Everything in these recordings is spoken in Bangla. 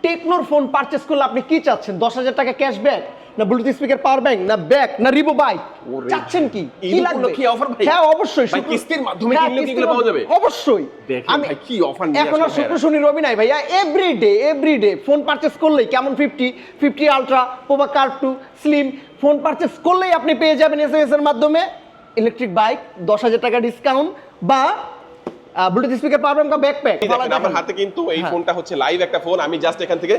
টেকনোর ফোন পারচেজ করলে আপনি কি চাচ্ছেন? 10,000 টাকা ক্যাশব্যাক, না ব্লুটুথ স্পিকার পাওয়ার ব্যাংক, না ব্যাক, না রিবো বাইক? চাচ্ছেন কি? কি লাগবে? কি অফার ভাই? হ্যাঁ অবশ্যই ভাই কিস্তির মাধ্যমে কিনলে কি এগুলো পাওয়া যাবে? অবশ্যই। দেখেন ভাই কি অফার নিয়ে এখন আর শুক্র শনি রবি নাই ভাইয়া, এভরিডে ফোন পারচেজ করলেই কেমন 50 ultra, Pova curve 2 slim phone purchase করলেই আপনি পেয়ে যাবেন এসএমএস এর মাধ্যমে ইলেকট্রিক বাইক, 10,000 টাকা ডিসকাউন্ট বা ব্লুটুথ স্পিকার পাবেন বা ব্যাকপ্যাক। আমার হাতে কিন্তু এই ফোনটা হচ্ছে লাইভ একটা ফোন, আমি জাস্ট এখান থেকে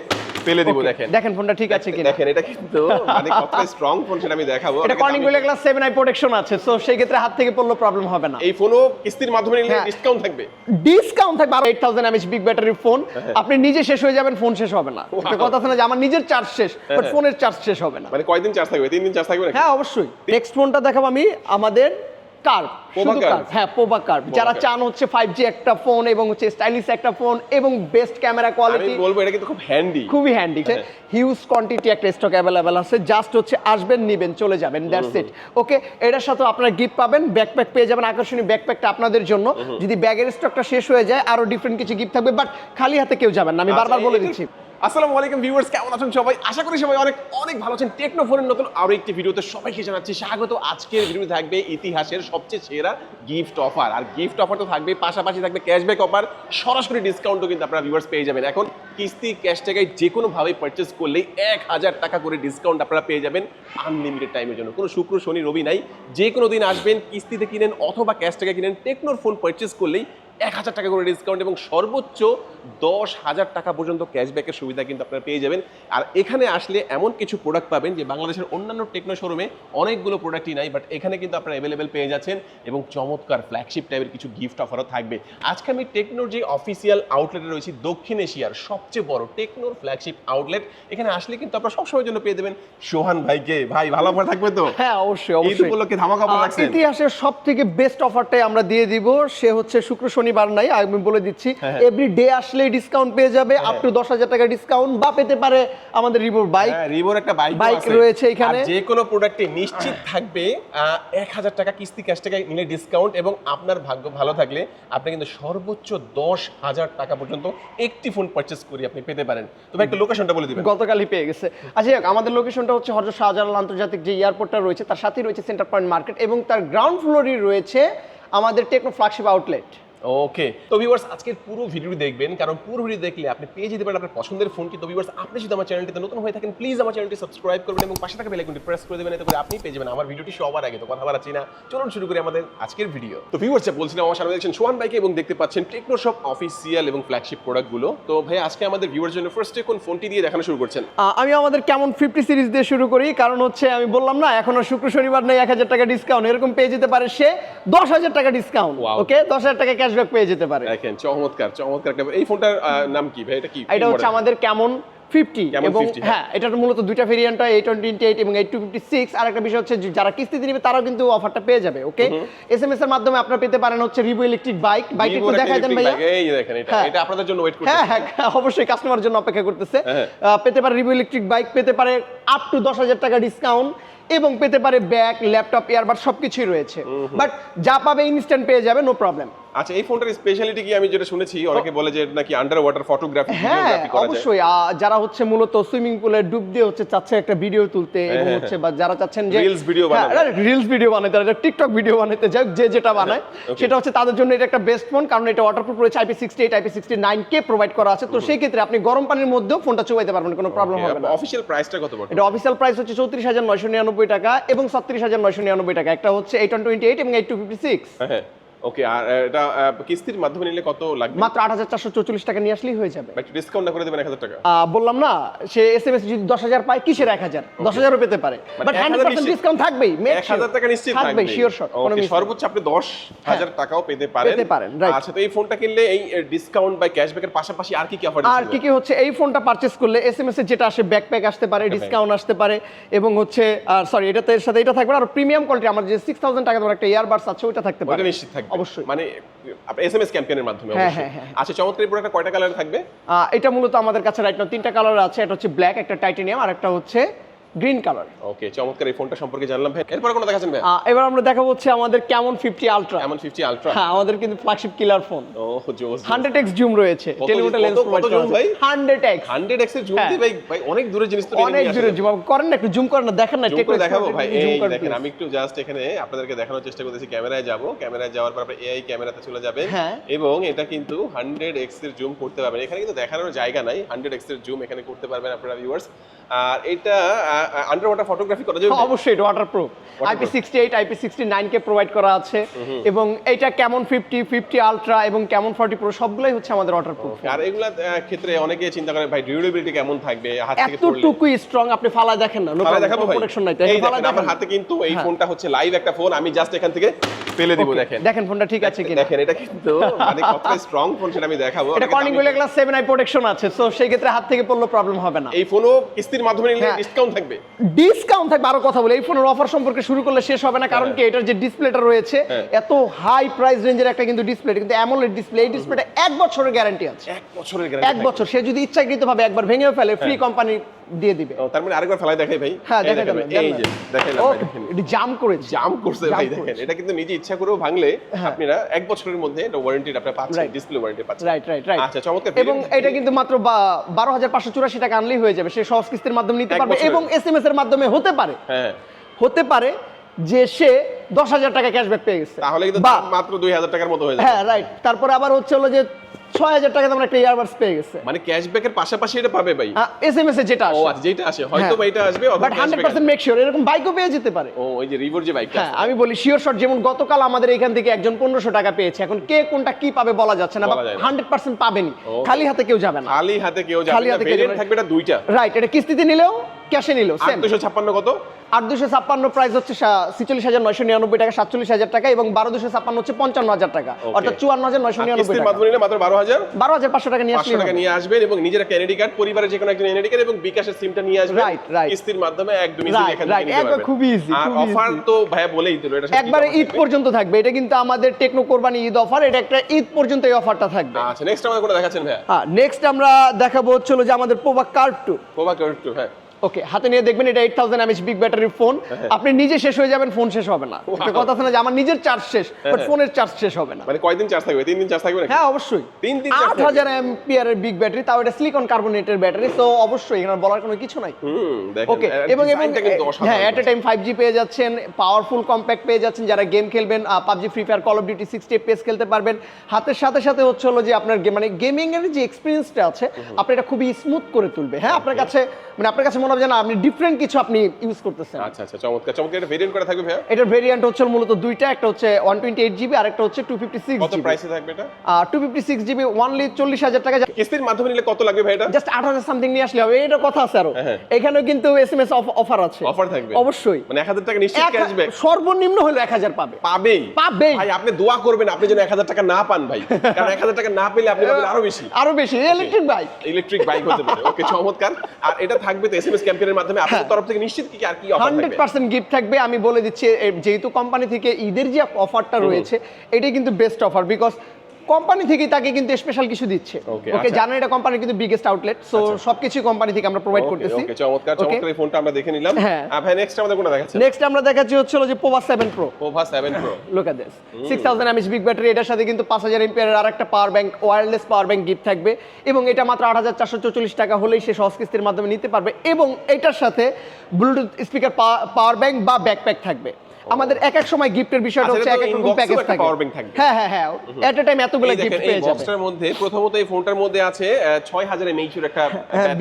ফেলে দিব। দেখেন ফোনটা ঠিক আছে কিনা, দেখেন এটা কিন্তু মানে কতটা স্ট্রং ফোন সেটা আমি দেখাবো। এটা Corning gorilla glass 7i protection আছে, সো সেই ক্ষেত্রে হাত থেকে পড়লে প্রবলেম হবে না। এই ফোনও কিস্তির মাধ্যমে নিলে ডিসকাউন্ট থাকবে। ডিসকাউন্ট থাকবে 8000 mAh বিগ ব্যাটারি ফোন। আপনি নিজে শেষ হয়ে যাবেন, ফোন শেষ হবে না। একটা কথা আছে না যে আমার নিজের চার্জ শেষ, বাট ফোনের চার্জ শেষ হবে না। মানে কয়দিন চার্জ থাকবে? 3 দিন চার্জ থাকবে নাকি? হ্যাঁ অবশ্যই। নেক্সট ফোনটা দেখাবো আমি আমাদের কার্ভ, শুধু কার্ভ। হ্যাঁ পোভা কার্ভ। যারা চান হচ্ছে 5G একটা ফোন এবং হচ্ছে স্টাইলিশ একটা ফোন এবং বেস্ট ক্যামেরা কোয়ালিটি, আমি বলবো এটা কিন্তু খুব হ্যান্ডি, খুবই হ্যান্ডি। হিউজ কোয়ান্টিটি একটা স্টক অ্যাভেলেবেল আছে, জাস্ট হচ্ছে আসবেন নিবেন চলে যাবেন, দ্যাটস ইট। ওকে, এটার সাথে আপনারা গিফট পাবেন, ব্যাকপ্যাক পেয়ে যাবেন, আকর্ষণীয় ব্যাকপ্যাকটা আপনাদের জন্য। যদি ব্যাগের স্টকটা শেষ হয়ে যায় আরো ডিফারেন্ট কিছু গিফট থাকবে, বাট খালি হাতে কেউ যাবেন না, আমি বারবার বলে দিচ্ছি। আসসালামু আলাইকুম ভিউয়ার্স, কেমন আছেন সবাই? আশা করি সবাই অনেক অনেক ভালো আছেন। টেকনো ফোনের নতুন আরো একটি ভিডিওতে সবাইকে জানাচ্ছি স্বাগত। আজকের ভিডিওতে থাকবে ইতিহাসের সবচেয়ে সেরা গিফট অফার, আর গিফট অফার তো থাকবে, পাশাপাশি থাকবে ক্যাশব্যাক অফার, সরাসরি ডিসকাউন্টও কিন্তু আপনারা ভিউয়ার্স পেয়ে যাবেন। এখন কিস্তি ক্যাশ টাকায় যে কোনোভাবে পারচেস করলেই 1000 টাকা করে ডিসকাউন্ট আপনারা পেয়ে যাবেন আনলিমিটেড টাইমের জন্য। কোনো শুক্র শনি রবি নাই, যে কোনো দিন আসবেন, কিস্তিতে কিনেন অথবা ক্যাশ টাকা কিনেন, টেকনোর ফোন পারচেস করলেই 1000 টাকা করে ডিসকাউন্ট এবং সর্বোচ্চ 10,000 টাকা পর্যন্ত ক্যাশব্যাকের সুবিধা কিন্তু আপনারা পেয়ে যাবেন। আর এখানে আসলে এমন কিছু প্রোডাক্ট পাবেন যে বাংলাদেশের অন্যান্য টেকনো শোরুমে অনেকগুলো প্রোডাক্টই নাই, বাট এখানে কিন্তু আপনারা অ্যাভেলেবেল পেয়ে যাচ্ছেন এবং চমৎকার ফ্ল্যাগশিপ টাইপের কিছু গিফট অফারও থাকবে। আজকে আমি টেকনোর যে অফিসিয়াল আউটলেটে রয়েছি, দক্ষিণ এশিয়ার সবচেয়ে বড় টেকনোর ফ্ল্যাগশিপ আউটলেট, এখানে আসলে কিন্তু আপনারা সবসময়ের জন্য পেয়ে দেবেন সোহান ভাইকে। ভাই ভালো অফার থাকবে তো? হ্যাঁ অবশ্যই এই উপলক্ষে ধামাকা অফার রাখছেন। ইতিহাসের সবথেকে বেস্ট অফারটাই আমরা দিয়ে দিব, সে হচ্ছে শুক্র শনিবার নাই, আমি বলে দিচ্ছি এভরি ডে আসলে ডিসকাউন্ট পেয়ে যাবে, আপ টু 10,000 টাকা ডিসকাউন্ট, বা পেতে পারে আমাদের রিবোর বাইক। হ্যাঁ রিবোর একটা বাইক রয়েছে এখানে। যে কোনো প্রোডাক্টে নিশ্চিত থাকবে 1000 টাকা কিস্তি ক্যাশ টাকা নিলে ডিসকাউন্ট, এবং আপনার ভাগ্য ভালো থাকলে আপনি কিন্তু সর্বোচ্চ 10,000 টাকা পর্যন্ত একটি ফোন পারচেজ করে আপনি পেতে পারেন। তবে একটা লোকেশনটা বলে দিবেন। গতকালই পেয়ে গেছে। আচ্ছা আমাদের লোকেশনটা হচ্ছে হযরত শাহজালাল আন্তর্জাতিক যে এয়ারপোর্টটা রয়েছে তার সাথেই রয়েছে সেন্টার পয়েন্ট মার্কেট, এবং তার গ্রাউন্ড ফ্লোরেই রয়েছে আমাদের টেকনো ফ্ল্যাগশিপ আউটলেট। ওকে, তো ভিউয়ার্স আজকের পুরো ভিডিওটি দেখবেন, কারণ পুরো ভিডিও দেখলে আপনি পেয়ে যেতে পারেন আপনার পছন্দের ফোনটি। তো ভিউয়ার্স আপনি যদি আমার চ্যানেলটিতে নতুন হয়ে থাকেন, প্লিজ আমার চ্যানেলটি সাবস্ক্রাইব করবেন এবং পাশে থাকা বেল আইকনটি প্রেস করে দেবেন, এতে করে আপনি পেয়ে যাবেন আমার ভিডিওটি সবার আগে। তো কথা বাড়াচ্ছি না, চলুন শুরু করি আমাদের আজকের ভিডিও। তো ভিউয়ার্স বলছিলাম আমার সামনে দেখছেন সোহান ভাইকে এবং দেখতে পাচ্ছেন টেকনো সব অফিসিয়াল এবং ফ্ল্যাগশিপ প্রোডাক্টগুলো। তো ভাই আজকে আমাদের ভিউয়ার্স জন্য ফার্স্টে কোন ফোনটি দিয়ে দেখানো শুরু করছেন? আমি আমাদের কেমন 50 সিরিজ দিয়ে শুরু করি, কারণ হচ্ছে আমি বললাম না এখন আর শুক্র শনিবার নেই 1000 টাকা ডিসকাউন্ট, এরকম পেয়ে যেতে পারে সে 10,000 টাকা ডিসকাউন্ট। ওকে, 10,000 টাকা ক্যাশব্যাক পেয়ে যেতে পারে। দেখেন চমৎকার চমৎকার। এই ফোনটার নাম কি ভাই? এটা কি? এটা হচ্ছে আমাদের কেমন 50, এবং হ্যাঁ এটার মূলত দুইটা ভেরিয়েন্ট হয়, 828 এবং 8256। আর একটা বিষয় হচ্ছে যারা কিস্তিতে নেবে তারাও কিন্তু অফারটা পেয়ে যাবে। ওকে, এসএমএস এর মাধ্যমে আপনারা পেতে পারেন হচ্ছে রিভো ইলেকট্রিক বাইক। বাইকটা একটু দেখাই দেন ভাইয়া। এই দেখেন এটা আপনাদের জন্য ওয়েট করতেছে। হ্যাঁ অবশ্যই কাস্টমার জন্য অপেক্ষা করতেছে। পেতে পারে রিভো ইলেকট্রিক বাইক, পেতে পারে আপ টু 10,000 টাকা ডিসকাউন্ট, এবং পেতে পারে ব্যাগ, ল্যাপটপ, ইয়ারবাড সবকিছুই রয়েছে। বাট যা পাবে ইনস্ট্যান্ট পেয়ে যাবে, নো প্রবলেম। আচ্ছা এই ফোনটার স্পেশালিটি কি? আমি যেটা শুনেছি অনেকে বলে যে নাকি আন্ডার ওয়াটার ফটোগ্রাফি, ভিডিওগ্রাফি করা যায়। অবশ্যই যারা হচ্ছে মূলত সুইমিং পুলে ডুব দিয়ে হচ্ছে চাচ্ছে একটা ভিডিও তুলতে, এবং হচ্ছে বা যারা চাচ্ছেন যে রিলস ভিডিও বানাতে, রিলস ভিডিও বানাতে, যারা টিকটক ভিডিও বানাতে যায়, যে যেটা বানায় সেটা হচ্ছে তাদের জন্য এটা একটা বেস্ট ফোন, কারণ এটা ওয়াটারপ্রুফ রয়েছে, IP68 IP69K প্রোভাইড করা আছে। তো সেই ক্ষেত্রে আপনি গরম পানির মধ্যেও ফোনটা চুবাইতে পারবেন, কোনো প্রবলেম হবে না। অফিশিয়াল প্রাইসটা কত পড়বে? এটা অফিশিয়াল প্রাইস হচ্ছে 34,999 টাকা এবং 36,999 টাকা। একটা হচ্ছে 828 এবং 8256। হ্যাঁ ওকে, আর এটা কিস্তির মাধ্যমে নিলে কত লাগবে? মাত্র 8,444 টাকা নিয়ে আসলেই হয়ে যাবে। একটু ডিসকাউন্ট না করে দেবেন 1000 টাকা? বললাম না, সে এসএমএস যদি 10,000 পায়, কিসের 1000? 10,000ও পেতে পারে, বাট 100% ডিসকাউন্ট থাকবেই। 1000 টাকা নিশ্চিত থাকবে, শিওর শট। সর্বোচ্চ আপনি 10,000 টাকাও পেতে পারেন। আচ্ছা তো এই ফোনটা কিনলে এই ডিসকাউন্ট বা ক্যাশব্যাকের পাশাপাশি আর কি কি অফার দিচ্ছেন? আর কি কি হচ্ছে, এই ফোনটা পারচেজ করলে এসএমএস এ যেটা আসে ব্যাকপ্যাক আসতে পারে, ডিসকাউন্ট আসতে পারে, এবং হচ্ছে সরি এটাতে এর সাথে এটা থাকবে, আর প্রিমিয়াম কোয়ালিটি আমার যে 6000 টাকা দামের একটা ইয়ারবাডস আছে ওটা থাকতে পারে। ওটা নিশ্চিত থাকবে অবশ্যই, মানে এসএমএস ক্যাম্পেইনের মাধ্যমে অবশ্যই। আচ্ছা চমৎকার, এই প্রোডাক্টটা কয়টা কালার থাকবে? এটা মূলত আমাদের কাছে রাইট নাও 3টা কালার আছে। এটা হচ্ছে ব্ল্যাক, একটা টাইটানিয়াম, আর একটা হচ্ছে গ্রিন কালার। ওকে, চমৎকার, এই ফোনটা সম্পর্কে জানলাম ভাই। এরপর কোনটা দেখাচ্ছেন ভাই? এবার আমরা দেখাবো হচ্ছে আমাদের ক্যামন 50 আলট্রা। ক্যামন 50 আলট্রা, হ্যাঁ, আমাদের কিন্তু ফ্ল্যাগশিপ কিলার ফোন। ও জোস। 100x জুম রয়েছে, টেলিফোটো লেন্স কত জুম ভাই? 100x। 100x এর জুম দিয়ে ভাই অনেক দূরের জিনিস তো অনেক দূরে জুম করেন না, একটু জুম করেন না, দেখেন না জুম করে দেখাবো ভাই। এই দেখেন, আমি একটু জাস্ট এখানে আপনাদেরকে দেখানোর চেষ্টা করতেছি। ক্যামেরায় যাব, ক্যামেরায় যাওয়ার পর আপনি এআই ক্যামেরাতে চলে যাবেন এবং এটা কিন্তু 100x এর জুম করতে পারবেন। এখানে কিন্তু দেখানোর জায়গা নাই, 100x এর জুম এখানে করতে পারবেন আপনারা ভিউয়ার্স। আর এটা আন্ডার ওয়াটার ফটোগ্রাফি করা যাবে? অবশ্যই, এটা ওয়াটারপ্রুফ। IP68 IP69 কে প্রোভাইড করা আছে এবং এটা ক্যামন 50 আলট্রা এবং ক্যামন 40 প্রো সবগুলাই হচ্ছে আমাদের ওয়াটারপ্রুফ। আর এগুলা ক্ষেত্রে অনেকে চিন্তা করে ভাই ডিউরেবিলিটি কেমন থাকবে, হাত থেকে পড়লে এতটুকুই স্ট্রং, আপনি ফালা দেখেন না, নো প্রোটেকশন নাই। এই দেখেন আমার হাতে কিন্তু এই ফোনটা হচ্ছে লাইভ একটা ফোন, আমি জাস্ট এখান থেকে ফেলে দিব। দেখেন ফোনটা ঠিক আছে কিনা, দেখেন এটা কিন্তু মানে কতটা স্ট্রং ফোন সেটা আমি দেখাবো। এটা Corning gorilla glass 7i protection আছে, সো সেই ক্ষেত্রে হাত থেকে পড়লে প্রবলেম হবে না। এই ফোনও কিস্তির মাধ্যমে নিলে ডিসকাউন্ট থাকবে? ডিসকাউন্ট থাকবে। আরো কথা বলি, এই ফোনের অফার সম্পর্কে শুরু করলে শেষ হবে না, কারণ কি এটার যে ডিসপ্লেটা রয়েছে এত হাই প্রাইস রেঞ্জের একটা কিন্তু ডিসপ্লে, কিন্তু অ্যামোলেড ডিসপ্লে। এই ডিসপ্লেটা 1 বছরের গ্যারান্টি আছে। 1 বছরের গ্যারান্টি? 1 বছর। সে যদি ইচ্ছাকৃতভাবে একবার ভেঙেও ফেলে, ফ্রি কোম্পানি দিয়ে দিবে। তার মানে আরেকবার ফেলাই দেখাই ভাই? হ্যাঁ, এই যে দেখেন এটা জাম করেছে, জাম করছে ভাই। দেখেন এটা কিন্তু নিজে ইচ্ছা করেও ভাঙলে আপনারা 1 বছরের মধ্যে এটা ওয়ারেন্টি আপনারা পাচ্ছেন, ডিসপ্লে ওয়ারেন্টি পাচ্ছেন। রাইট। আচ্ছা, চমৎকার। এবং এটা কিন্তু মাত্র 12,584 টাকা আনলেই হয়ে যাবে। সে সহজ কিস্তির মাধ্যমে নিতে পারবে এবং এসএমএস এর মাধ্যমে হতে পারে যে সে 10,000 টাকা ক্যাশব্যাক পেয়ে গেছে, তাহলে কিন্তু মাত্র 2,000 টাকার মতো হয়ে যাবে। হ্যাঁ, রাইট। তারপরে আবার হচ্ছে হলো যে 6,000 টাকা আমরা একটা ইয়ারবাডস পেয়ে গেছে। মানে ক্যাশব্যাকের পাশাপাশি এটা পাবে ভাই? এসএমএস এ যেটা আসে। ও আচ্ছা, যেটা আসে হয়তো বা এটা আসবে, বাট 100% মেক শিওর এরকম বাইকও পেয়ে যেতে পারে। ও ওই যে রিভোর যে বাইকটা। হ্যাঁ, আমি বলি শিওর শট, যেমন গতকাল আমাদের এখান থেকে একজন 1500 টাকা পেয়েছে। এখন কে কোনটা কি পাবে বলা যাচ্ছে না, 100% পাবেনি। খালি হাতে কেউ যাবে না, খালি হাতে কেউ যাবে না। ভেরিয়েন্ট থাকবে এটা দুইটা। রাইট, এটা কিস্তিতে নিলেও ক্যাশে নিলেও সেম। 856 কত? 8,256 প্রাইস হচ্ছে 46,999 টাকা, 47,000 টাকা এবং 12,256 হচ্ছে 55,000 টাকা, অর্থাৎ 54,999 কিস্তির টাকা। মাধ্যমে নিলে মাত্র 12,500 টাকা নিয়ে আসলে 500 টাকা নিয়ে আসবেন এবং নিজের একটা এনআইডি কার্ড, পরিবারের যে কোনো একজন এনআইডি কার্ড এবং বিকাশের সিমটা নিয়ে আসবেন। রাইট। কিস্তির মাধ্যমে একদম ইজিলি এখান থেকে নিতে পারবেন। খুব ইজি। আর অফার তো ভাই বলেই দিল, এটা একবারে ঈদ পর্যন্ত থাকবে। এটা কিন্তু আমাদের টেকনো কোরবানি ঈদ অফার, এটা একটা ঈদ পর্যন্ত এই অফারটা থাকবে। আচ্ছা, নেক্সট আমাদের কোনটা দেখাচ্ছেন ভাই? হ্যাঁ, নেক্সট আমরা দেখাবো হচ্ছে যে আমাদের পোভা কার্ভ 2। পোভা কার্ভ 2, হ্যাঁ। ওকে, হাতে নিয়ে দেখবেন, এটা 8000 mAh বিগ ব্যাটারির ফোন। আপনি নিজে শেষ হয়ে যাবেন, ফোন শেষ হবে না। একটা কথা আছে না যে আমার নিজের চার্জ শেষ, বাট ফোনের চার্জ শেষ হবে না। মানে কয়দিন চার্জ থাকবে? 3 দিন চার্জ থাকবে নাকি? হ্যাঁ, অবশ্যই। 3 দিন চার্জ। 8000 mAh এর বিগ ব্যাটারি, তাও এটা সিলিকন কার্বনেটের ব্যাটারি, সো অবশ্যই এখানে বলার কোনো কিছু নাই। দেখেন ওকে, এবং হ্যাঁ, এট এ টাইম 5G পেয়ে যাচ্ছেন, পাওয়ারফুল কম্প্যাক্ট পেয়ে যাচ্ছেন। যারা গেম খেলবেন, PUBG, free fire, call of duty 60 FPS খেলতে পারবেন। হাতের সাথে সাথে হচ্ছে হলো যে আপনার মানে গেমিং এর যে এক্সপেরিয়েন্সটা আছে, আপনি এটা খুবই স্মুথ করে তুলবে। হ্যাঁ, আপনার কাছে মনে হবে যে না, আপনি ডিফারেন্ট কিছু আপনি ইউজ করতেছেন। আচ্ছা, চমৎকার। এটা ভেরিয়েন্ট করে থাকবে ভাই? এটার ভেরিয়েন্ট হচ্ছে মূলত দুইটা, একটা হচ্ছে 128GB আর একটা হচ্ছে 256GB। কত প্রাইসে থাকবে এটা? 256GB অনলি 40,000 টাকা। কিস্তির মাধ্যমে নিলে কত লাগবে ভাই এটা? জাস্ট 8,000 সামথিং নিয়ে আসলে হবে। এটা কথা আছে আরো, এখানেও কিন্তু এসএমএস অফার আছে। অফার থাকবে অবশ্যই। মানে 1000 টাকা নিশ্চিত ক্যাশব্যাক? সর্বনিম্ন হলো 1000 পাবেই। ভাই আপনি দোয়া করবেন আপনি যেন 1000 টাকা না পান ভাই, কারণ 1000 টাকা না পেলে আপনি পাবেন আরো বেশি ইলেকট্রিক বাইক হতে পারে। ওকে, চমৎকার। আর এটা থাকবে তো এসএমএস ক্যাম্পেইনের মাধ্যমে আপনাদের তরফ থেকে নিশ্চিত কি আর কি অফার থাকবে? 100% গিফট থাকবে। আমি বলে দিচ্ছি, যেহেতু কোম্পানি থেকে ঈদের যে অফারটা রয়েছে, এটাই কিন্তু বেস্ট অফার, বিকজ কোম্পানি থেকে তাকে কিন্তু স্পেশাল কিছু দিচ্ছে। ওকে, জানেন এটা কোম্পানির কিন্তু বিগেস্ট আউটলেট, সো সবকিছু কোম্পানি থেকে আমরা প্রোভাইড করতেছি। ওকে, চমৎকার। এই ফোনটা আমরা দেখে নিলাম। ভাই নেক্সট আমাদের কোনটা দেখাচ্ছেন? নেক্সট আমরা দেখাচ্ছি হচ্ছে যে Pova 7 Pro। Pova 7 Pro, look at this, 6000 mAh big battery. এটার সাথে কিন্তু 5000 mAh এর আরেকটা power bank, wireless power bank gift থাকবে এবং এটা মাত্র 8,444 টাকা হলেই সে সহজ কিস্তির মাধ্যমে নিতে পারবে এবং এটার সাথে ব্লুটুথ স্পিকার, পাওয়ার ব্যাংক বা ব্যাকপ্যাক থাকবে। আমাদের এক এক সময় গিফটের বিষয়টা হচ্ছে এক এক রকম প্যাকেজ থাকে। পাওয়ার ব্যাংক থাকবে। হ্যাঁ, এট এ টাইম এতগুলো গিফট পেয়ে যাবে। এই বক্সটার মধ্যে প্রথমত এই ফোনটার মধ্যে আছে 6000 mAh এর একটা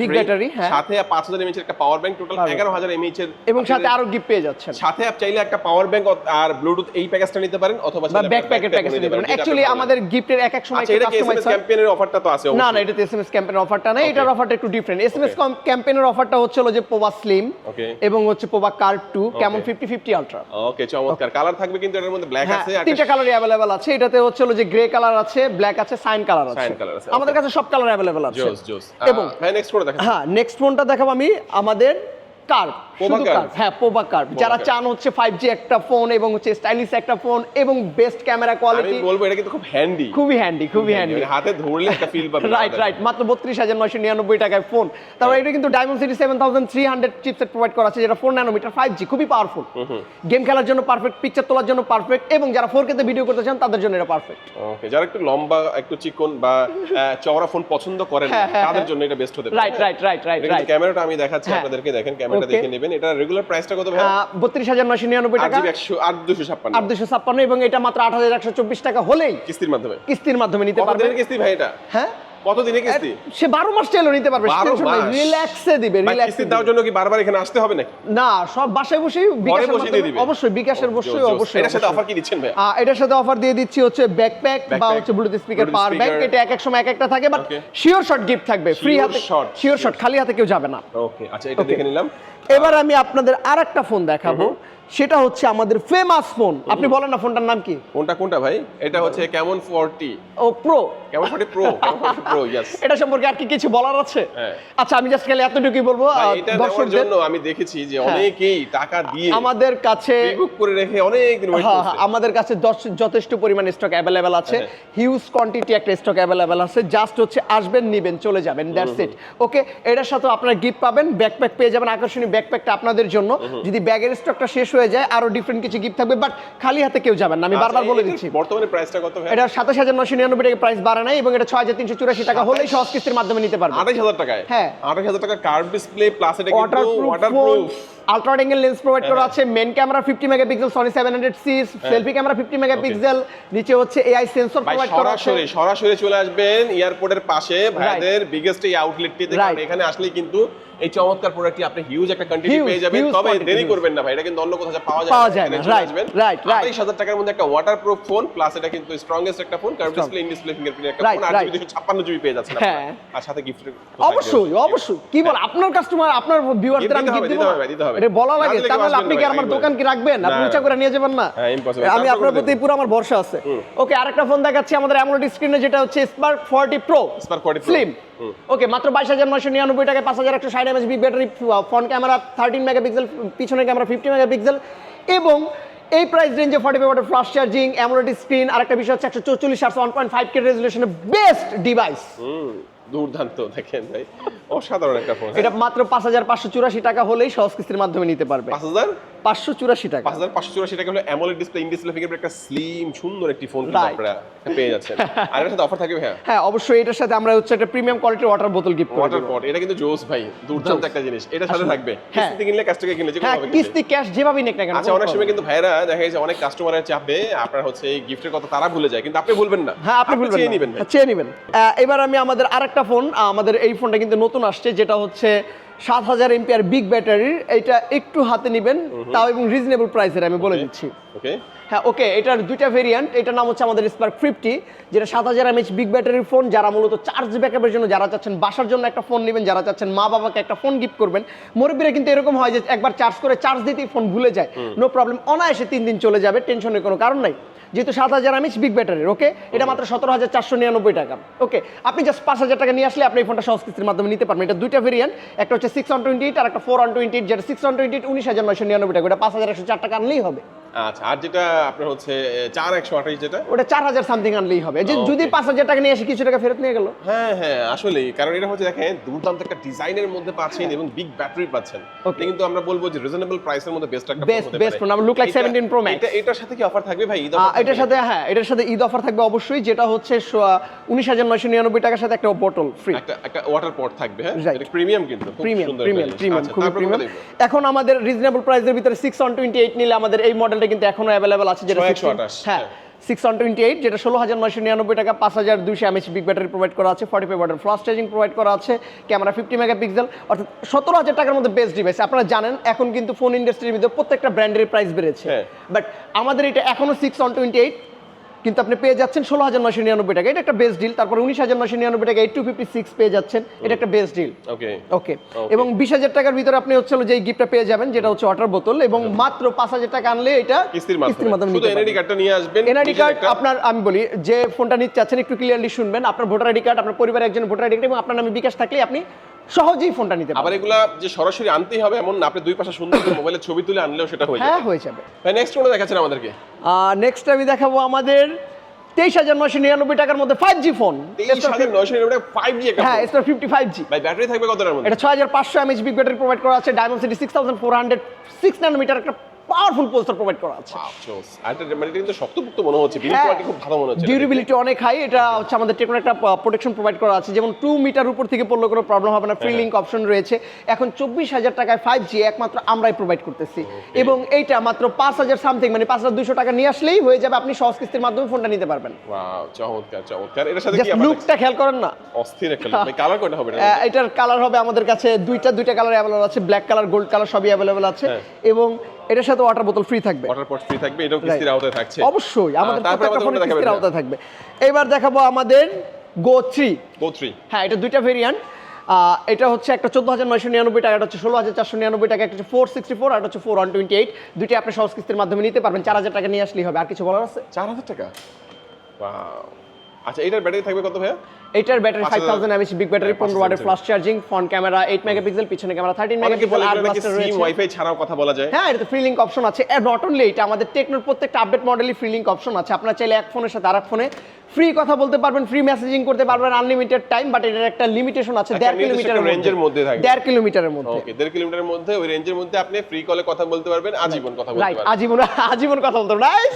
বিগ ব্যাটারি, সাথে 5000 mAh এর একটা পাওয়ার ব্যাংক, টোটাল 11000 mAh এর, এবং সাথে আরো গিফট পেয়ে যাচ্ছেন। সাথে আপনি চাইলে একটা পাওয়ার ব্যাংক আর ব্লুটুথ এই প্যাকেজটা নিতে পারেন, অথবা ব্যাকপ্যাকের প্যাকেজ নিতে পারেন। অ্যাকচুয়ালি আমাদের গিফটের এক এক সময় এসএমএস ক্যাম্পেইনের অফারটা তো আছে না, এটা এসএমএস ক্যাম্পেইনের অফারটা না, এটার অফারটা একটু ডিফারেন্ট। এসএমএস ক্যাম্পেইনের অফারটা হচ্ছে যে পোভা স্লিম এবং হচ্ছে পোভা কার্ভ 2 কেমন 50 আলট্রা। ওকে, চমৎকার। কালার থাকবে কিন্তু এর মধ্যে ব্ল্যাক আছে, আর তিনটা কালারই अवेलेबल আছে। এটাতে হচ্ছে যে গ্রে কালার আছে, ব্ল্যাক আছে, সাইন কালার আছে। আমাদের কাছে সব কালার अवेलेबल আছে। জোস। এবং ভাই নেক্সট কোনটা দেখাচ্ছেন? হ্যাঁ, নেক্সট ফোনটা দেখাবো আমি, আমাদের কার্ভ শুধু Poba কার্ভ, হ্যাঁ পোবা কার্ভ। যারা চান হচ্ছে 5G একটা ফোন এবং হচ্ছে স্টাইলিশ একটা ফোন এবং বেস্ট ক্যামেরা আমি কোয়ালিটি, বলবো এটা কিন্তু খুব হ্যান্ডি, খুবই হ্যান্ডি, খুবই হ্যান্ডি। মানে হাতে ধরলে একটা ফিল পাবেন। রাইট মাত্র 32,999 টাকায় ফোন। তারপর এটা কিন্তু Dimensity 7300 চিপসেট প্রোভাইড করা আছে, যেটা 4 ন্যানোমিটার 5G, খুবই পাওয়ারফুল। গেম খেলার জন্য পারফেক্ট, পিকচার তোলার জন্য পারফেক্ট, এবং যারা 4K তে ভিডিও করতে চান তাদের জন্য এটা পারফেক্ট। ওকে, যারা একটু লম্বা, একটু চিকন বা চওড়া ফোন পছন্দ করেন না, তাদের জন্য এটা বেস্ট হতে পারে। রাইট। ক্যামেরাটা আমি দেখাচ্ছি আপনাদেরকে, দেখেন ক্যামেরাটা দেখে নেবেন। এটা রেগুলার প্রাইসটা কত ভাই? 32,999 টাকা, 8,256 এবং এটা মাত্র 8,124 টাকা হলেই কিস্তির মাধ্যমে নিতে পারবে। কতদিনের কিস্তি ভাই এটা? হ্যাঁ, কতদিনে কিস্তি? সে 12 মাস চাইলেও নিতে পারবে, 12 মাস রিল্যাক্সে দিবে। ভাই কিস্তি দেওয়ার জন্য কি বারবার এখানে আসতে হবে নাকি? না, সব বাসায় বসেই বিকাশের মাধ্যমে, অবশ্যই বিকাশের অবশ্যই। এটার সাথে অফার কি দিচ্ছেন ভাই? এটার সাথে অফার দিয়ে দিচ্ছি হচ্ছে ব্যাকপ্যাক বা হচ্ছে ব্লুটুথ স্পিকার, পাওয়ার ব্যাংক। এটা এক এক সময় এক একটা থাকে, বাট শিওর শট গিফট থাকবে, ফ্রি হাতে শিওর শট, খালি হাতে কেউ যাবে না। ওকে, আচ্ছা এটা দেখে নিলাম। এবার আমি আপনাদের আরেকটা ফোন দেখাবো, সেটা হচ্ছে আমাদের ফেমাস ফোন। আপনি বলেন না ফোনটার নাম কি? কোনটা ভাই? এটা হচ্ছে Camon 40 ও pro, Camon 40 Pro, Camon 40 Pro, yes. এটা সম্পর্কে আর কি কিছু বলার আছে? হ্যাঁ। আচ্ছা, আমি জাস্ট খালি এতটুকুই বলবো, এটা দেওয়ার জন্য আমি দেখেছি যে অনেকেই টাকা দিয়ে আমাদের কাছে বুক করে রেখে অনেক দিন ওয়েট করছে। আমাদের কাছে যথেষ্ট পরিমাণ স্টক অ্যাভেলেবেল আছে, হিউজ কোয়ান্টিটি একটা স্টক অ্যাভেলেবেল আছে। জাস্ট হচ্ছে আসবেন, নিবেন, চলে যাবেন, দ্যাটস ইট। ওকে, এটার সাথে আপনারা গিফট পাবেন, ব্যাকপ্যাক পেয়ে যাবেন, আকর্ষণীয় ব্যাকপ্যাকটা আপনাদের জন্য। যদি ব্যাগের স্টকটা শেষ হয়ে যায়, আরো ডিফারেন্ট কিছু গিফট থাকবে, বাট খালি হাতে কেউ যাবেন না, আমি বারবার বলে দিচ্ছি। বর্তমানে প্রাইসটা কত ভাই? এটা 27,999 টাকা, প্রাইস বাড়ে নাই, এবং এটা 6,384 টাকা হলেই সহজ কিস্তির মাধ্যমে নিতে পারবেন। 28,000 টাকায়? হ্যাঁ, 28,000 টাকা কার্ভ ডিসপ্লে প্লাস এটা কিন্তু waterproof, ultra wide angle lens provide করা আছে, main camera 50 megapixel Sony 700C, selfie camera 50 megapixel, নিচে হচ্ছে AI সেন্সর প্রোভাইড করা আছে। সরাসরি চলে আসবেন এয়ারপোর্টের পাশে ভাইদের বিগেস্ট এই আউটলেটটিতে, কারণ এখানে আসলেই কিন্তু এই চমৎকার প্রোডাক্টটি আপনি হিউজ একটা কোয়ান্টিটি পেয়ে যাবেন। তবে দেরি করবেন না ভাই, এটা কিন্তু অন্য কোথাও পাওয়া যায় না। রাইট 28,000 টাকার মধ্যে একটা ওয়াটারপ্রুফ ফোন, প্লাস এটা কিন্তু স্ট্রংগেস্ট একটা phone, curve display, in display fingerprint একটা ফোন, 8GB পেয়ে যাচ্ছেন আপনারা, আর সাথে গিফট। অবশ্যই কি বল, আপনার কাস্টমার, আপনার ভিউয়ারদের আমি গিফট দিতে হবে, এটা বলা লাগে। তাহলে আপনি কি আমার দোকান কি রাখবেন? আপনি উঁচা করে নিয়ে যাবেন না? আমি আপনার প্রতি পুরো আমার ভরসা আছে। ওকে, আরেকটা ফোন দেখাচ্ছি আমাদের অ্যামোলেড স্ক্রিনে, যেটা হচ্ছে Spark 40 Pro স্লিম। ওকে, মাত্র 22,999 টাকায় 5160 mAh big battery, front camera 13 megapixel, পিছনের ক্যামেরা 50 মেগাপিক্সেল, এবং এই প্রাইস রেঞ্জে 45 ওয়াটের ফাস্ট চার্জিং, অ্যামোলেড স্ক্রিন। আরেকটা বিষয় হচ্ছে 144 Hz 1.5K রেজোলিউশনের বেস্ট ডিভাইস। দুর্দান্ত, দেখেন ভাই অসাধারণ একটা ফোন। এটা মাত্র 5,584 টাকা হলেই সহজ কিস্তির মাধ্যমে নিতে পারবে। 5,584 টাকা, 5,584 টাকা হলে AMOLED display, in display fingerprint একটা স্লিম সুন্দর একটি ফোন কিন্তু আপনারা পেয়ে যাচ্ছেন। আর এর সাথে অফার থাকবে ভাই? হ্যাঁ, অবশ্যই। এটার সাথে আমরা হচ্ছে একটা প্রিমিয়াম কোয়ালিটির ওয়াটার বোতল গিফট করব। ওয়াটার পট, এটা কিন্তু জোস ভাই, দুর্দান্ত একটা জিনিস। এটা সাথে থাকবে, কিস্তিতে কিনলে, ক্যাশ থেকে কিনলে, যেকোনো ভাবে কিস্তি, ক্যাশ, যেভাবেই নেক না কেন। আচ্ছা, অনেক সময় কিন্তু ভাইরা দেখা যায় অনেক কাস্টমারের চাপে আপনার হচ্ছে এই গিফটের কথা তারা ভুলে যায়, কিন্তু আপনি ভুলবেন না। হ্যাঁ, আপনি ভুলবেন না, চেয়ে নেবেন। এবার আমি আমাদের আরেকটা ফোন, আমাদের এই ফোনটা কিন্তু নতুন আসছে, যেটা হচ্ছে 7000 mAh বিগ ব্যাটারির। এটা একটু হাতে নেবেন, তাও এবং রিজনেবল প্রাইসের, আমি বলে দিচ্ছি। ওকে, হ্যাঁ, ওকে, এটার দুইটা ভেরিয়েন্ট। এটার নাম হচ্ছে আমাদের Spark 50, যেটা 7000 mAh বিগ ব্যাটারির ফোন। যারা মূলত চার্জ ব্যাকআপের জন্য, যারা চাচ্ছেন বাসার জন্য একটা ফোন নেবেন, যারা চাচ্ছেন মা বাবাকে একটা ফোন গিফট করবেন। মুরব্বিরা কিন্তু এরকম হয় যে একবার চার্জ করে চার্জ দিতেই ফোন ভুলে যায়, নো প্রবলেম, অনায়াসে 3 দিন চলে যাবে, টেনশনের কোনো কারণ নাই, যেহেতু 7000 mAh বিগ ব্যাটারির। ওকে, এটা মাত্র 17,499 টাকা। ওকে, আপনি জাস্ট 5,000 টাকা নিয়ে আসলে আপনি এই ফোনটা সহজ কিস্তির মাধ্যমে নিতে পারবেন। এটা দুইটা ভেরিয়েন্ট, একটা হচ্ছে 6/28 আর একটা 4/28, যেটা 6/28 19,999 টাকা, ওটা 5,104 টাকা আনলেই হবে। আচ্ছা, আর যেটা আপনার হচ্ছে 4128, যেটা ওটা 4,000 সামথিং আনলেই হবে। যদি 5,000 টাকা নিয়ে এসে কিছু টাকা ফেরত নিয়ে গেল। হ্যাঁ, আসলেই, কারণ এটা হচ্ছে দেখেন দুর্দান্ত একটা ডিজাইনের মধ্যে পাচ্ছেন এবং বিগ ব্যাটারি পাচ্ছেন। কিন্তু আমরা বলবো যে রিজনেবল প্রাইসের মধ্যে বেস্ট একটা ফোন হতে পারে। বেস্ট ফোন, আমরা লুক লাইক 17 Pro Max। এটার সাথে কি অফার থাকবে ভাই? ঈদ অফার? এটার সাথে ঈদ অফার থাকবে অবশ্যই, যেটা হচ্ছে 19,999 টাকার সাথে একটা বোতল ফ্রি, একটা ওয়াটার পট থাকবে। হ্যাঁ, এটা প্রিমিয়াম, কিন্তু খুব সুন্দর, প্রিমিয়াম, খুব প্রিমিয়াম। এখন আমাদের রিজনেবল প্রাইসের ভিতরে 6/28 নিলে আমাদের এই মডেলটা কিন্তু এখনো अवेलेबल আছে, যেটা 128। হ্যাঁ, 6/28, যেটা 16,999 টাকা, 5,200 mAh বিগ ব্যাটারি প্রোভাইড করা আছে, 45 ওয়াটের ফাস্ট চার্জিং প্রোভাইড করা আছে, ক্যামেরা 50 মেগাপিক্সেল, অর্থাৎ 17,000 টাকার মধ্যে বেস্ট ডিভাইস। আপনারা জানেন এখন কিন্তু ফোন ইন্ডাস্ট্রির ভিতরে প্রত্যেকটা ব্র্যান্ডের প্রাইস বেড়েছে, বাট আমাদের এটা এখনো 6/28, কিন্তু আপনি পেয়ে যাচ্ছেন 16,999 টাকা, এটা একটা বেস্ট ডিল। তারপর 19,999 টাকা 8256 পেয়ে যাচ্ছেন, এটা একটা বেস্ট ডিল। ওকে, এবং 20,000 টাকার ভিতরে আপনি হচ্ছে যে গিফটটা পেয়ে যাবেন, যেটা হচ্ছে ওয়াটার বোতল, এবং মাত্র 5,000 টাকা আনলে এটা কিস্তির মাধ্যমে শুধু এনআইডি কার্ডটা নিয়ে আসবেন। এনআইডি কার্ড আপনার, আমি বলি যে ফোনটা নিতে চাচ্ছেন একটু ক্লিয়ারলি শুনবেন, আপনার ভোটার আইডি কার্ড, আপনার পরিবারের একজন ভোটার আইডি কার্ড এবং আপনার নামে বিকাশ থাকলে আপনি সহজেই ফোনটা নিতে আবার পারবেন। এগুলা যে সরাসরি আনতেই হবে এমন না, আপনি দুই পাশে সুন্দর করে মোবাইলের ছবি তুলে আনলেও সেটা হয়ে হ্যাঁ যাবে। হয়ে যাবে। ভাই নেক্সট কোনটা দেখাচ্ছেন আমাদেরকে? নেক্সট আমি দেখাবো আমাদের 23,999 টাকার মধ্যে 5G ফোন। 23,999 টাকা 5G একটা হ্যাঁ ফোন। Star 55G। ভাই ব্যাটারি থাকবে কতটার মধ্যে? এটা 6500 mAh বিগ ব্যাটারি প্রোভাইড করা আছে, ডায়মন্ডসিটি 6400 6 ন্যানোমিটার একটা পাওয়ারফুল প্রসেসর প্রোভাইড করা আছে। Wow, জোস। আর এটা মানে এটা কিন্তু শক্তপোক্ত মনে হচ্ছে, বিল্ড হ্যাঁ, কোয়ালিটি খুব ভালো মনে হচ্ছে। ডিউরেবিলিটি অনেক হাই। এটা হচ্ছে আমাদের টেকনো একটা প্রোটেকশন প্রোভাইড করা আছে, যেমন 2 মিটার উপর থেকে পড়লে কোনো প্রবলেম হবে না। ফ্রি লিঙ্ক অপশন রয়েছে। এখন 24,000 টাকায় 5G একমাত্র আমরাই প্রোভাইড করতেছি, এবং এইটা মাত্র 5,000 সামথিং, মানে 5,200 টাকা নিয়ে আসলেই হয়ে যাবে, আপনি সহজ কিস্তির মাধ্যমে ফোনটা নিতে পারবেন। ওয়াও, চমৎকার চমৎকার। এটার সাথে কি জাস্ট আপনার লুকটা খেয়াল করেন না, অস্থির একটা look। ভাই কালার কোনটা হবে এটা? এটার কালার হবে আমাদের কাছে দুইটা কালার অ্যাভেলেবল আছে, ব্ল্যাক কালার, গোল্ড কালার সবই অ্যাভেলেবল আছে, এবং এটার সাথে ওয়াটার বোতল ফ্রি থাকবে। ওয়াটার পট ফ্রি থাকবে, এটাও কিস্তির আওতায় থাকছে। অবশ্যই আমাদের তারপরে প্রত্যেকটা ফোনে আমাদের কিস্তির দেখাবেন আওতায় থাকবে। এবার দেখাবো আমাদের Go 3। Go 3। হ্যাঁ, এটা দুইটা ভেরিয়েন্ট। এটা হচ্ছে একটা 14,999 টাকা, এটা হচ্ছে 16,499 টাকা, একটা হচ্ছে 464 আর এটা হচ্ছে 4128। দুইটা আপনি সহজ কিস্তির মাধ্যমে নিতে পারবেন। 4,000 টাকা নিয়ে আসলেই হবে। আর কিছু বলার আছে? 4,000 টাকা। ওয়াও। আচ্ছা এটার ব্যাটারি থাকবে কত ভাইয়া? এটার ব্যাটারি 5,000 5000 mAh বিগ ব্যাটারি, 15 ওয়াটের fast charging, front camera 8 megapixel, পিছনে ক্যামেরা 13 অনেকে মেগাপিক্সেল, বলে আর এগুলো নাকি ব্লাস্টার সিম রয়েছে। ওয়াইফাই ছাড়াও কথা বলা যায়। হ্যাঁ, এটা ফ্রি লিঙ্ক অপশন আছে। নট অনলি এটা, আমাদের টেকনোর প্রত্যেকটা আপডেট মডেলই ফ্রি লিঙ্ক অপশন আছে। আপনারা চাইলে এক ফোনের সাথে আরেক ফোনে ফ্রি কথা বলতে পারবেন, ফ্রি মেসেজিং করতে পারবেন, আনলিমিটেড টাইম। বাট এটার একটা লিমিটেশন আছে, 1.5 কিলোমিটারের রেঞ্জের মধ্যে থাকবে। 1.5 কিলোমিটারের মধ্যে। ওকে, 1.5 কিলোমিটারের মধ্যে, ওই রেঞ্জের মধ্যে আপনি ফ্রি কলে কথা বলতে পারবেন, আজীবন কথা বলতে রাইট, পারবেন। আজীবন কথা বলতে পারবেন। রাইট,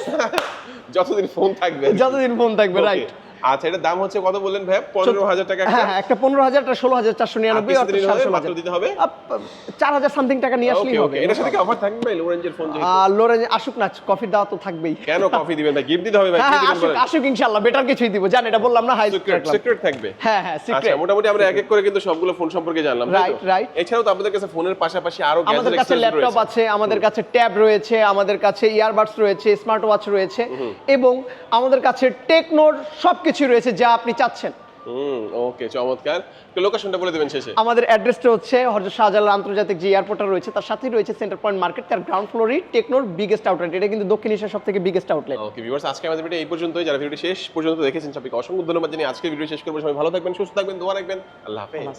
যতদিন ফোন থাকবে। যতদিন ফোন থাকবে। Okay. রাইট। আচ্ছা এটার দাম হচ্ছে কত বললেন ভাই? 15,000 টাকা একটা। হ্যাঁ, একটা 15,000, একটা 16,499, আর কিস্তি দিতে হবে, মাত্র দিতে হবে 4,000 সামথিং টাকা নিয়ে আসলেই ওকে হবে। ওকে। এটার সাথে কি অফার থাকবে ভাই? লো রেঞ্জের ফোন যেহেতু। লোরেঞ্জ আসুক না, কফির দাওয়া তো থাকবেই। কেন কফি দিবেন ভাই? গিফট দিতে হবে ভাই। কি হ্যাঁ, দিবেন বলেন? আসুক ইনশাআল্লাহ, বেটার কিছুই দিব। জান, এটা বললাম না, হাই সিক্রেট থাকবে। হ্যাঁ, আচ্ছা সিক্রেট। মোটামুটি আমরা এক এক করে কিন্তু সবগুলো ফোন সম্পর্কে জানলাম, তাই তো? Right, right. এছাড়াও তো আপনাদের কাছে ফোনের পাশাপাশি আরো আমাদের গ্যাজেট কাছে ল্যাপটপ আছে, আমাদের কাছে ট্যাব রয়েছে, আমাদের কাছে ইয়ারবাডস রয়েছে, স্মার্ট ওয়াচ রয়েছে, এবং আমাদের কাছে টেকনোর সবকিছু রয়েছে যা আপনি চাচ্ছেন। ওকে চমৎকার। তো লোকেশনটা বলে দিবেন শেষে। আমাদের অ্যাড্রেসটা হচ্ছে হযরত শাহজালাল আন্তর্জাতিক যে এয়ারপোর্টটা রয়েছে তার সাথেই রয়েছে সেন্টার পয়েন্ট মার্কেট, তার গ্রাউন্ড ফ্লোরেই টেকনোর বিগেস্ট আউটলেট। এটা কিন্তু দক্ষিণ এশিয়ার সবথেকে বিগেস্ট আউটলেট। ওকে ভিউয়ার্স, আজকে আমাদের ভিডিও এই পর্যন্তই। যারা ভিডিওটি শেষ পর্যন্ত দেখেছেন সবাইকে অসংখ্য ধন্যবাদ জানিয়ে আজকের ভিডিও শেষ করবো। সবাই ভালো থাকবেন, সুস্থ থাকবেন, দোয়া রাখবেন। আল্লাহ হাফেজ।